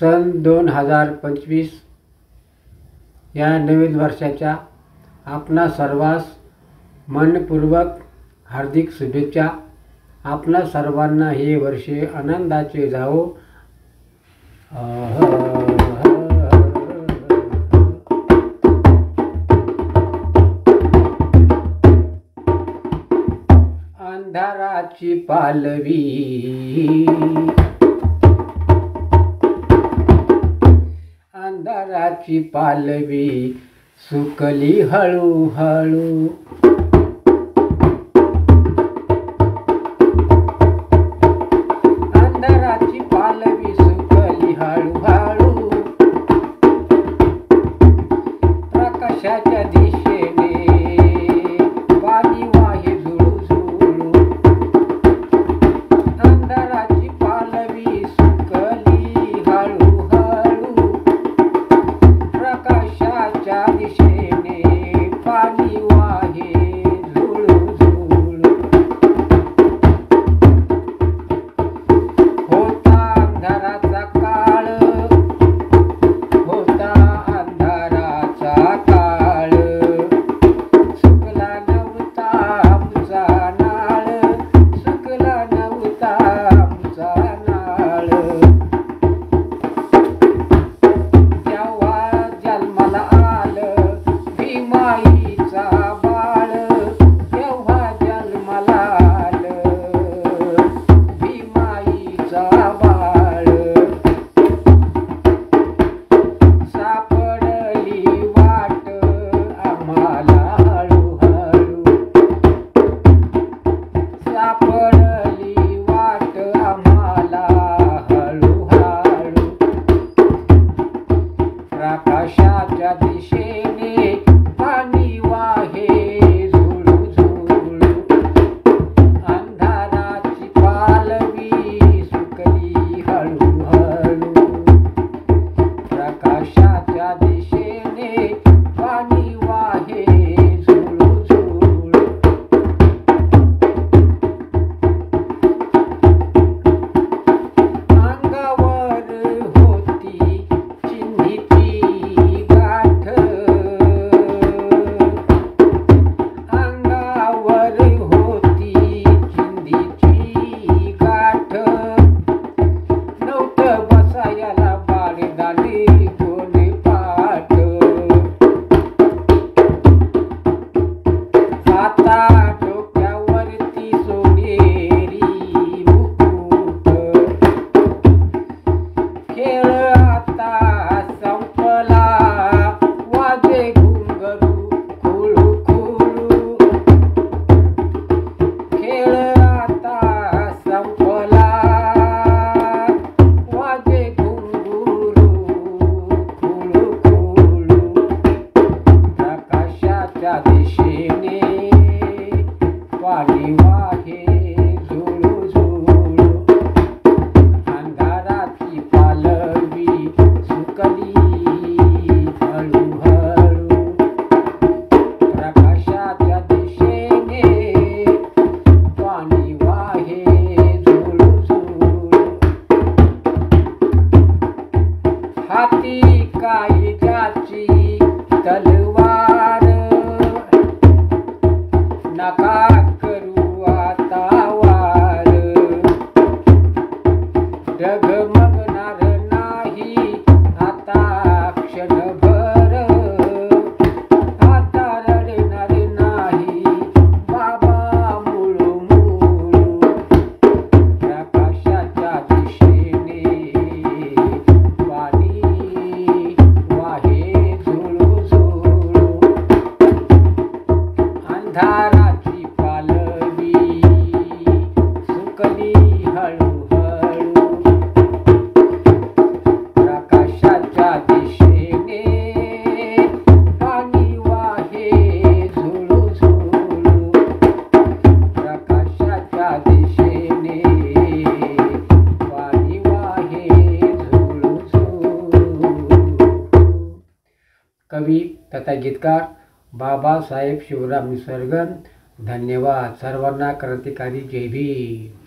सन 2025 या नवीन वर्षाच्या आपणा सर्वांस मनपूर्वक हार्दिक शुभेच्छा। आपणा सर्वांना हे वर्ष आनंदाचे जावो। अंधाराची पालवी अंधाराची पालवी सुकली हळूहळू। अंधाराची पालवी सुकली हळूहळू। प्रकाशाच्या दिशेने पाणी वाहे झुळझुळू। अंधाराची पालवी सुकली हळूहळू। प्रकाशाच्या दिशेने पाणी वाहे झुळझुळू। होता अंधाराचा काळ, होता अंधाराचा काळ। सुकला नव्हता आमचा नाळ, सुकला नव्हता आमचा नाळ। तेव्हा जन्माला आलं भीमाईचा बाळ, तेव्हा जन्माला आलं भीमाईचा बाळ। सापडली वाट आम्हाला हळूहळू, सापडली वाट आम्हाला हळूहळू। प्रकाशाच्या दिशेने पाणी वाहे झुळझुळू। अंधाराची पालवी सुकली हळूहळू। प्रकाशाच्या दिशेने पाणी वाहे झुळझुळू। अंगावर होती चिंधीची गाठ, अंगावर होती चिंधीची गाठ। नव्हतं बसायला बाळदानी दोन पाट। आता डोक्यावरती सोनेरी मुकुट। खेळ आता संपला वाजे घुंगरू खुळू खुळू। खेळ आता संपला वाजे घुंगरू खुळू खुळू। प्रकाशाच्या दिशेने पाणी वाहे झुळझुळू। अंधाराची पालवी सुकली हळूहळू। प्रकाशाच्या दिशेने पाणी वाहे झुळझुळू। हाती काळजाची तलवार, नका करू आता वार। डगमगणार नाही आता क्षणभर, आता रडणार नाही बाबा मुळू मुळू। प्रकाशाच्या दिशेने पाणी वाहे झुळझुळू। अंधाराची पालवी सुकली हळूहळू। प्रकाशाच्या दिशेने पाणी वाहे झुळझुळू। प्रकाशाच्या दिशेने पाणी वाहे झुळझुळू। कवी तथा गीतकार बाबासाहेब शिवराम निसर्गन। धन्यवाद। सर्वांना क्रांतिकारी जय भीम।